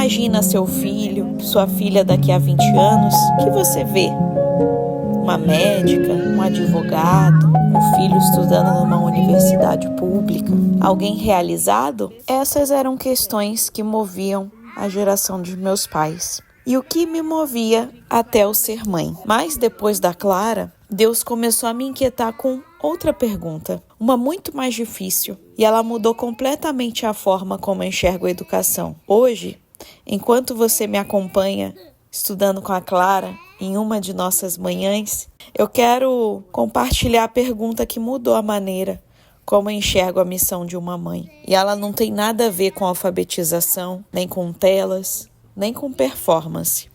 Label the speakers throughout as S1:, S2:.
S1: imagina seu filho, sua filha daqui a 20 anos? O que você vê? Uma médica, um advogado, um filho estudando numa universidade pública? Alguém realizado? Essas eram questões que moviam a geração de meus pais. E o que me movia até eu ser mãe. Mas depois da Clara, Deus começou a me inquietar com outra pergunta, uma muito mais difícil. E ela mudou completamente a forma como eu enxergo a educação. Hoje, enquanto você me acompanha estudando com a Clara em uma de nossas manhãs, eu quero compartilhar a pergunta que mudou a maneira como eu enxergo a missão de uma mãe. E ela não tem nada a ver com alfabetização, nem com telas, nem com performance.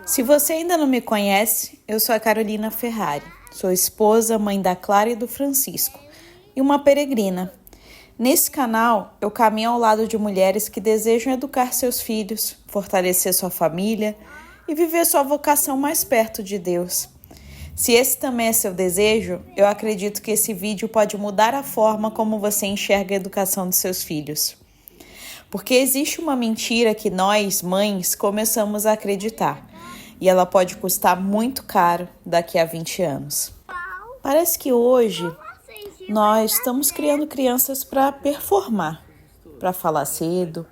S1: Se você ainda não me conhece, eu sou a Carolina Ferrari. Sou esposa, mãe da Clara e do Francisco, e uma peregrina. Nesse canal, eu caminho ao lado de mulheres que desejam educar seus filhos, fortalecer sua família e viver sua vocação mais perto de Deus. Se esse também é seu desejo, eu acredito que esse vídeo pode mudar a forma como você enxerga a educação de seus filhos. Porque existe uma mentira que nós, mães, começamos a acreditar. E ela pode custar muito caro daqui a 20 anos. Parece que hoje nós estamos criando crianças para performar, para falar cedo,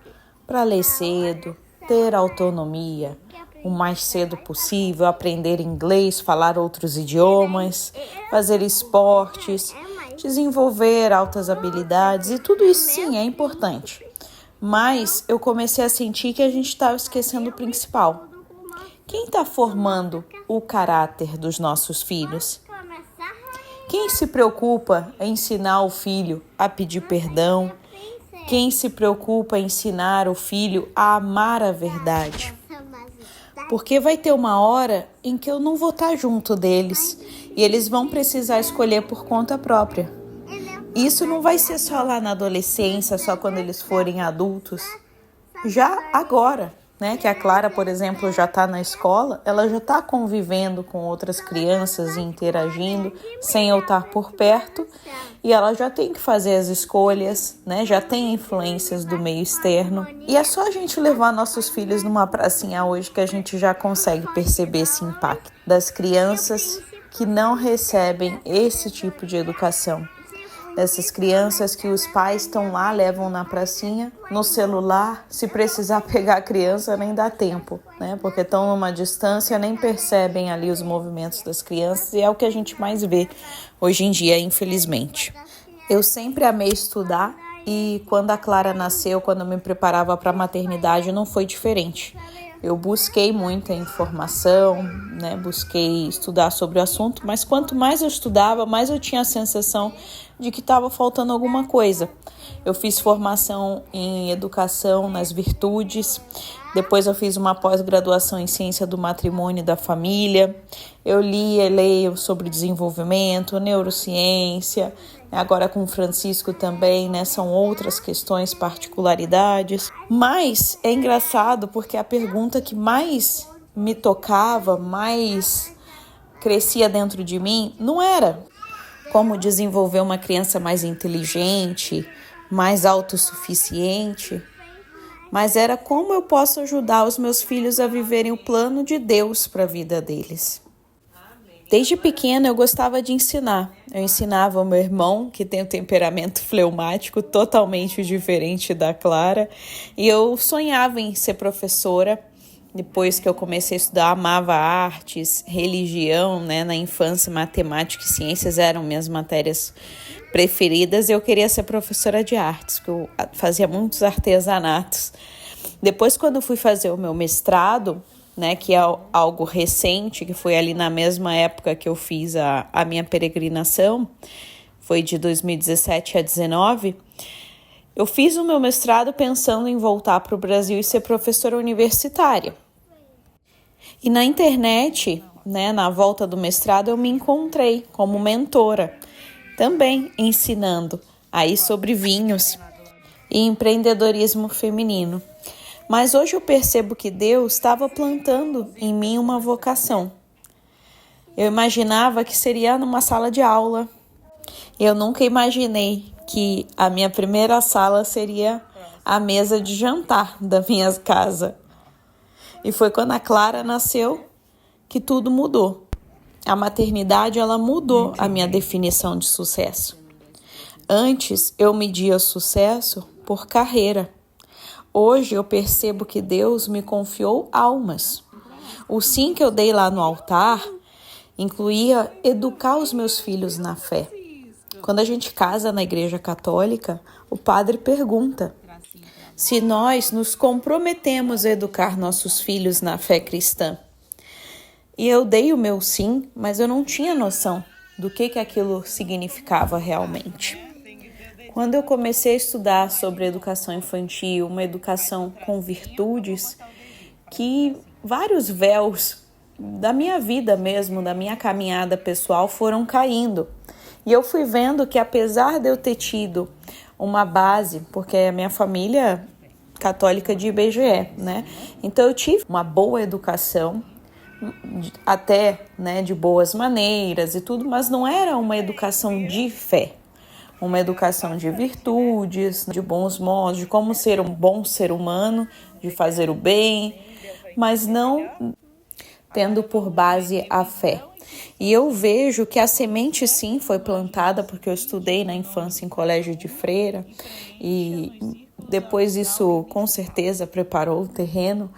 S1: para ler cedo, ter autonomia, o mais cedo possível, aprender inglês, falar outros idiomas, fazer esportes, desenvolver altas habilidades, e tudo isso sim é importante. Mas eu comecei a sentir que a gente estava esquecendo o principal. Quem está formando o caráter dos nossos filhos? Quem se preocupa em ensinar o filho a pedir perdão? Quem se preocupa em ensinar o filho a amar a verdade? Porque vai ter uma hora em que eu não vou estar junto deles e eles vão precisar escolher por conta própria. Isso não vai ser só lá na adolescência, só quando eles forem adultos. Já agora, né, que a Clara, por exemplo, já está na escola, ela já está convivendo com outras crianças e interagindo sem eu estar por perto, e ela já tem que fazer as escolhas, né, já tem influências do meio externo. E é só a gente levar nossos filhos numa pracinha hoje que a gente já consegue perceber esse impacto das crianças que não recebem esse tipo de educação. Dessas crianças que os pais estão lá, levam na pracinha, no celular, se precisar pegar a criança nem dá tempo, né? Porque estão numa distância, nem percebem ali os movimentos das crianças, e é o que a gente mais vê hoje em dia, infelizmente. Eu sempre amei estudar, e quando a Clara nasceu, quando eu me preparava para a maternidade, não foi diferente. Eu busquei muita informação, né? Busquei estudar sobre o assunto, mas quanto mais eu estudava, mais eu tinha a sensação de que estava faltando alguma coisa. Eu fiz formação em educação nas virtudes, depois eu fiz uma pós-graduação em ciência do matrimônio e da família. Eu li e leio sobre desenvolvimento, neurociência, agora com o Francisco também, né? São outras questões, particularidades. Mas é engraçado porque a pergunta que mais me tocava, mais crescia dentro de mim, não era como desenvolver uma criança mais inteligente, mais autossuficiente, mas era como eu posso ajudar os meus filhos a viverem o plano de Deus para a vida deles. Desde pequena eu gostava de ensinar. Eu ensinava o meu irmão, que tem um temperamento fleumático totalmente diferente da Clara, e eu sonhava em ser professora. Depois que eu comecei a estudar, amava artes, religião, né? Na infância, matemática e ciências eram minhas matérias preferidas. Eu queria ser professora de artes, porque eu fazia muitos artesanatos. Depois, quando eu fui fazer o meu mestrado, né, que é algo recente, que foi ali na mesma época que eu fiz a minha peregrinação, foi de 2017 a 2019, eu fiz o meu mestrado pensando em voltar para o Brasil e ser professora universitária. E na internet, né, na volta do mestrado, eu me encontrei como mentora, também ensinando aí sobre vinhos e empreendedorismo feminino. Mas hoje eu percebo que Deus estava plantando em mim uma vocação. Eu imaginava que seria numa sala de aula. Eu nunca imaginei que a minha primeira sala seria a mesa de jantar da minha casa, E foi quando a Clara nasceu que tudo mudou. A maternidade, ela mudou a minha definição de sucesso. Antes, eu media sucesso por carreira. Hoje, eu percebo que Deus me confiou almas. O sim que eu dei lá no altar incluía educar os meus filhos na fé. Quando a gente casa na Igreja Católica, o padre pergunta se nós nos comprometemos a educar nossos filhos na fé cristã. E eu dei o meu sim, mas eu não tinha noção do que aquilo significava realmente. Quando eu comecei a estudar sobre educação infantil, uma educação com virtudes, que vários véus da minha vida mesmo, da minha caminhada pessoal foram caindo. E eu fui vendo que apesar de eu ter tido uma base, porque a minha família católica de IBGE, né? Então eu tive uma boa educação, até, né, de boas maneiras e tudo, mas não era uma educação de fé, uma educação de virtudes, de bons modos, de como ser um bom ser humano, de fazer o bem, mas não tendo por base a fé. E eu vejo que a semente sim foi plantada, porque eu estudei na infância em colégio de freira e depois isso com certeza preparou o terreno,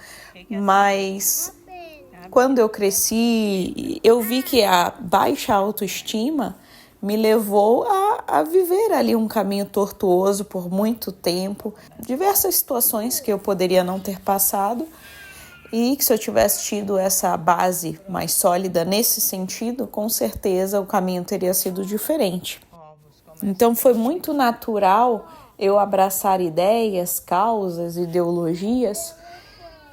S1: mas quando eu cresci, eu vi que a baixa autoestima me levou a viver ali um caminho tortuoso por muito tempo, diversas situações que eu poderia não ter passado e que se eu tivesse tido essa base mais sólida nesse sentido, com certeza o caminho teria sido diferente. Então foi muito natural eu abraçar ideias, causas, ideologias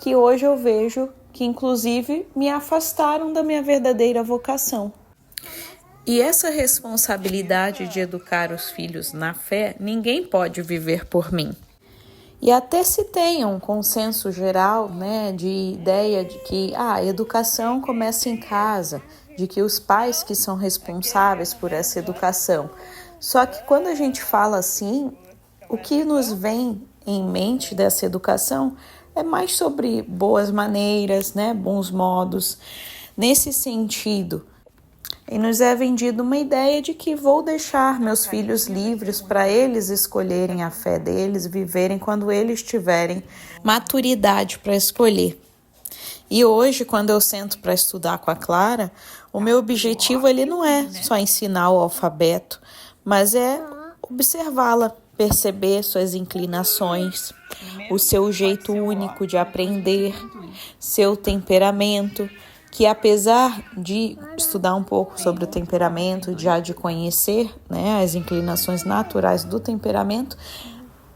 S1: que hoje eu vejo que inclusive me afastaram da minha verdadeira vocação. E essa responsabilidade de educar os filhos na fé, ninguém pode viver por mim. E até se tenha um consenso geral, né, de ideia de que a educação começa em casa, de que os pais que são responsáveis por essa educação. Só que quando a gente fala assim, o que nos vem em mente dessa educação é mais sobre boas maneiras, né, bons modos, nesse sentido. E nos é vendido uma ideia de que vou deixar meus filhos livres para eles escolherem a fé deles, viverem quando eles tiverem maturidade para escolher. E hoje, quando eu sento para estudar com a Clara, o meu objetivo ele não é só ensinar o alfabeto, mas é observá-la, perceber suas inclinações, o seu jeito único de aprender, seu temperamento, que apesar de estudar um pouco sobre o temperamento, já de conhecer, né, as inclinações naturais do temperamento,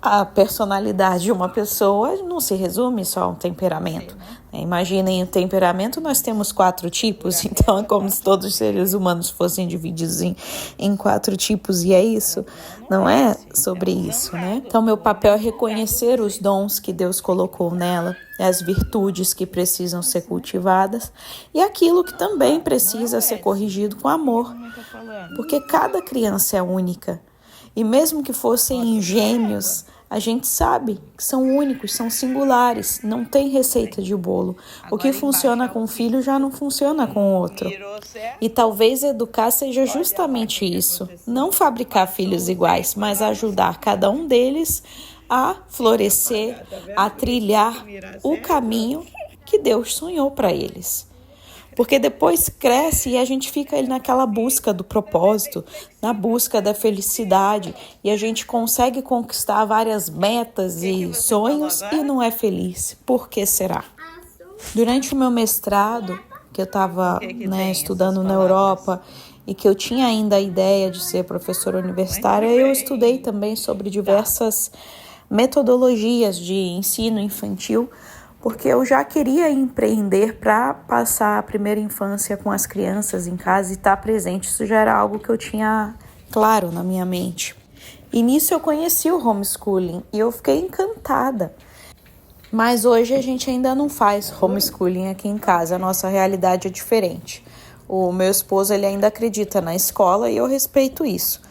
S1: a personalidade de uma pessoa não se resume só a um temperamento. Imaginem o temperamento, nós temos 4 tipos, então é como se todos os seres humanos fossem divididos em 4 tipos, e é isso, não é sobre isso, né? Então meu papel é reconhecer os dons que Deus colocou nela, as virtudes que precisam ser cultivadas e aquilo que também precisa ser corrigido com amor, porque cada criança é única. E mesmo que fossem gêmeos, a gente sabe que são únicos, são singulares, não tem receita de bolo. O que funciona com um filho já não funciona com o outro. E talvez educar seja justamente isso, não fabricar filhos iguais, mas ajudar cada um deles a florescer, a trilhar o caminho que Deus sonhou para eles. Porque depois cresce e a gente fica ali naquela busca do propósito, na busca da felicidade, e a gente consegue conquistar várias metas e sonhos e não é feliz. Por que será? Durante o meu mestrado, que eu estava estudando na Europa e que eu tinha ainda a ideia de ser professora universitária, eu estudei também sobre diversas metodologias de ensino infantil, porque eu já queria empreender para passar a primeira infância com as crianças em casa e estar presente. Isso já era algo que eu tinha claro na minha mente. E nisso eu conheci o homeschooling e eu fiquei encantada. Mas hoje a gente ainda não faz homeschooling aqui em casa, a nossa realidade é diferente. O meu esposo ele ainda acredita na escola e eu respeito isso.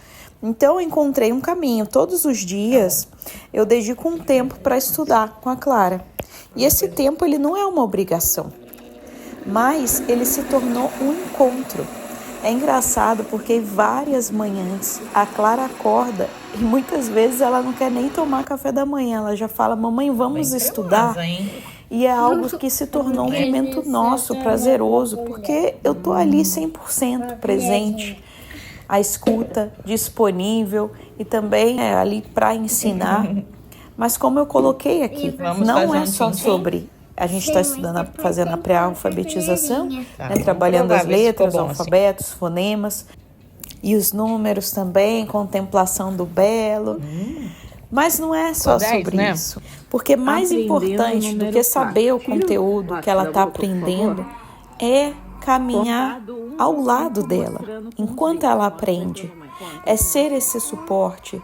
S1: Então eu encontrei um caminho. Todos os dias eu dedico um tempo para estudar com a Clara. E esse tempo ele não é uma obrigação, mas ele se tornou um encontro. É engraçado porque várias manhãs a Clara acorda e muitas vezes ela não quer nem tomar café da manhã. Ela já fala, mamãe, vamos estudar? E é algo que se tornou um momento nosso, prazeroso, porque eu tô ali 100% presente, a escuta, disponível e também ali para ensinar. Mas como eu coloquei aqui, não é só sobre... A gente está estudando, fazendo a pré-alfabetização, trabalhando as letras, alfabetos, fonemas e os números também, contemplação do belo. Mas não é só sobre isso. Porque mais importante do que saber o conteúdo que ela está aprendendo é caminhar ao lado dela, enquanto ela aprende. É ser esse suporte,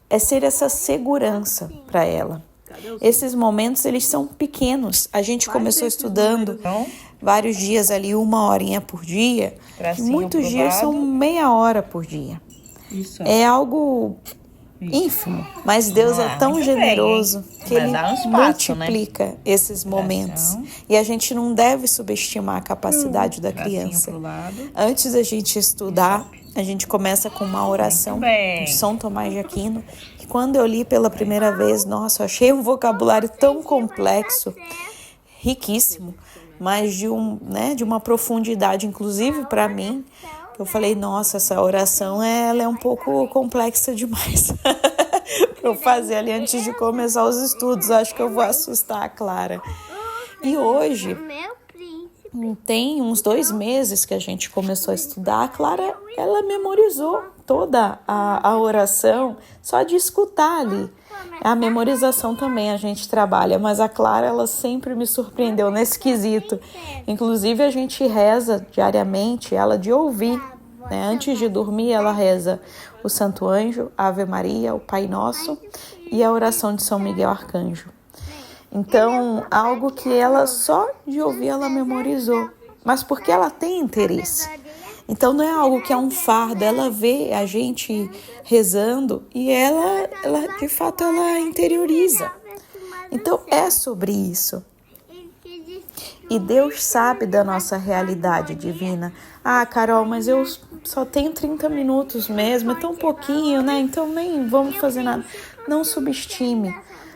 S1: é ser essa segurança para ela. Esses momentos, eles são pequenos. A gente começou estudando vários dias ali, 1 horinha por dia. E muitos dias são meia hora por dia. É algo ínfimo, mas Deus é tão generoso que Ele multiplica esses momentos. E a gente não deve subestimar a capacidade da criança. Antes da gente estudar, a gente começa com uma oração de São Tomás de Aquino. Quando eu li pela primeira vez, nossa, eu achei um vocabulário tão complexo, riquíssimo, mas de uma profundidade, inclusive para mim, que eu falei, nossa, essa oração ela é um pouco complexa demais para eu fazer ali antes de começar os estudos. Acho que eu vou assustar a Clara. E hoje, tem uns 2 meses que a gente começou a estudar, a Clara, ela memorizou toda a oração só de escutar ali. A memorização também a gente trabalha, mas a Clara, ela sempre me surpreendeu nesse quesito. Inclusive, a gente reza diariamente ela de ouvir, né? Antes de dormir, ela reza o Santo Anjo, a Ave Maria, o Pai Nosso e a oração de São Miguel Arcanjo. Então, algo que ela só de ouvir ela memorizou, mas porque ela tem interesse. Então, não é algo que é um fardo, ela vê a gente rezando e ela de fato, ela interioriza. Então, é sobre isso. E Deus sabe da nossa realidade divina. Ah, Carol, mas eu só tenho 30 minutos mesmo, é tão pouquinho, né? Então, nem vamos fazer nada. Não subestime.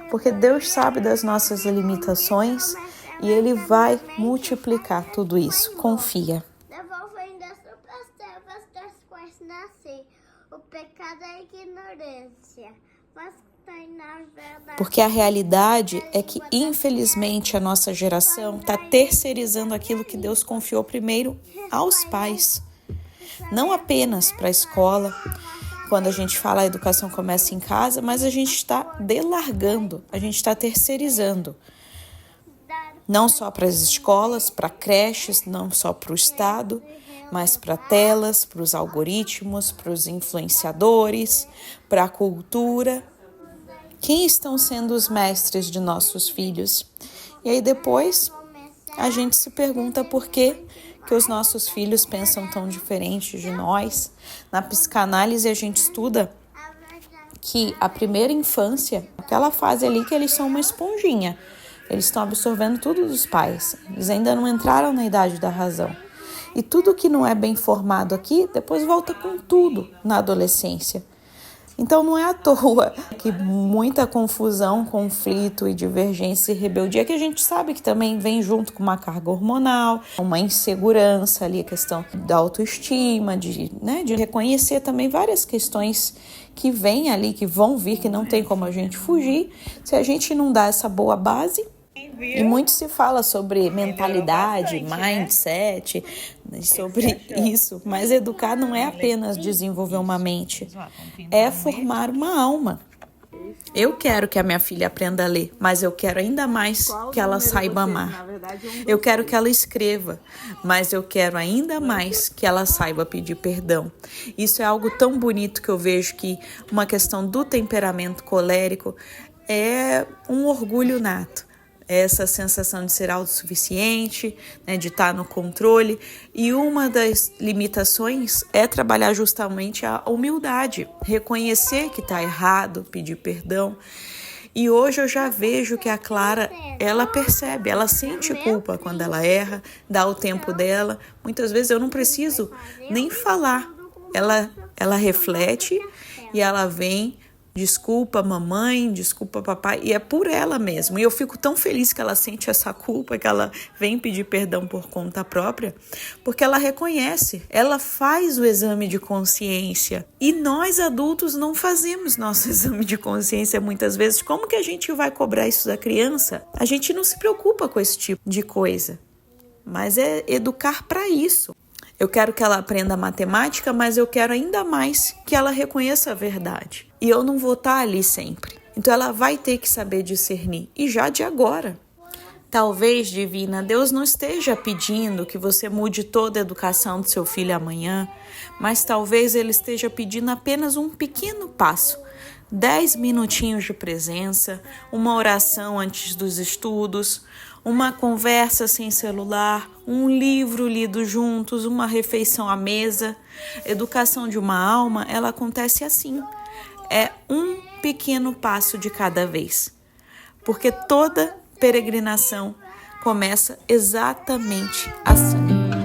S1: Porque Deus sabe das nossas limitações e Ele vai multiplicar tudo isso. Confia.
S2: Devolvendo as trevas das quais nasci. O pecado é a ignorância. Mas tem na verdade...
S1: Porque a realidade é que, infelizmente, a nossa geração está terceirizando aquilo que Deus confiou primeiro aos pais. Não apenas para a escola. Quando a gente fala a educação começa em casa, mas a gente está delargando, a gente está terceirizando. Não só para as escolas, para creches, não só para o Estado, mas para telas, para os algoritmos, para os influenciadores, para a cultura. Quem estão sendo os mestres de nossos filhos? E aí depois a gente se pergunta por que os nossos filhos pensam tão diferente de nós. Na psicanálise a gente estuda que a primeira infância, aquela fase ali que eles são uma esponjinha, eles estão absorvendo tudo dos pais, eles ainda não entraram na idade da razão. E tudo que não é bem formado aqui, depois volta com tudo na adolescência. Então não é à toa que muita confusão, conflito e divergência e rebeldia, que a gente sabe que também vem junto com uma carga hormonal, uma insegurança ali, a questão da autoestima, de reconhecer também várias questões que vêm ali, que vão vir, que não tem como a gente fugir, se a gente não dá essa boa base. E muito se fala sobre mentalidade, mindset, sobre isso, mas educar não é apenas desenvolver uma mente, é formar uma alma. Eu quero que a minha filha aprenda a ler, mas eu quero ainda mais que ela saiba amar. Eu quero que ela escreva, mas eu quero ainda mais que ela saiba pedir perdão. Isso é algo tão bonito que eu vejo que uma questão do temperamento colérico é um orgulho nato. Essa sensação de ser autossuficiente, né, de estar no controle. E uma das limitações é trabalhar justamente a humildade, reconhecer que está errado, pedir perdão. E hoje eu já vejo que a Clara, ela percebe, ela sente culpa quando ela erra, dá o tempo dela. Muitas vezes eu não preciso nem falar. Ela reflete e ela vem, desculpa mamãe, desculpa papai, e é por ela mesmo. E eu fico tão feliz que ela sente essa culpa, que ela vem pedir perdão por conta própria, porque ela reconhece, ela faz o exame de consciência. E nós adultos não fazemos nosso exame de consciência muitas vezes. Como que a gente vai cobrar isso da criança? A gente não se preocupa com esse tipo de coisa, mas é educar para isso. Eu quero que ela aprenda matemática, mas eu quero ainda mais que ela reconheça a verdade. E eu não vou estar ali sempre. Então ela vai ter que saber discernir. E já de agora. Talvez, Divina, Deus não esteja pedindo que você mude toda a educação do seu filho amanhã, mas talvez Ele esteja pedindo apenas um pequeno passo. 10 minutinhos de presença, uma oração antes dos estudos, uma conversa sem celular, um livro lido juntos, uma refeição à mesa. Educação de uma alma, ela acontece assim. É um pequeno passo de cada vez. Porque toda peregrinação começa exatamente assim.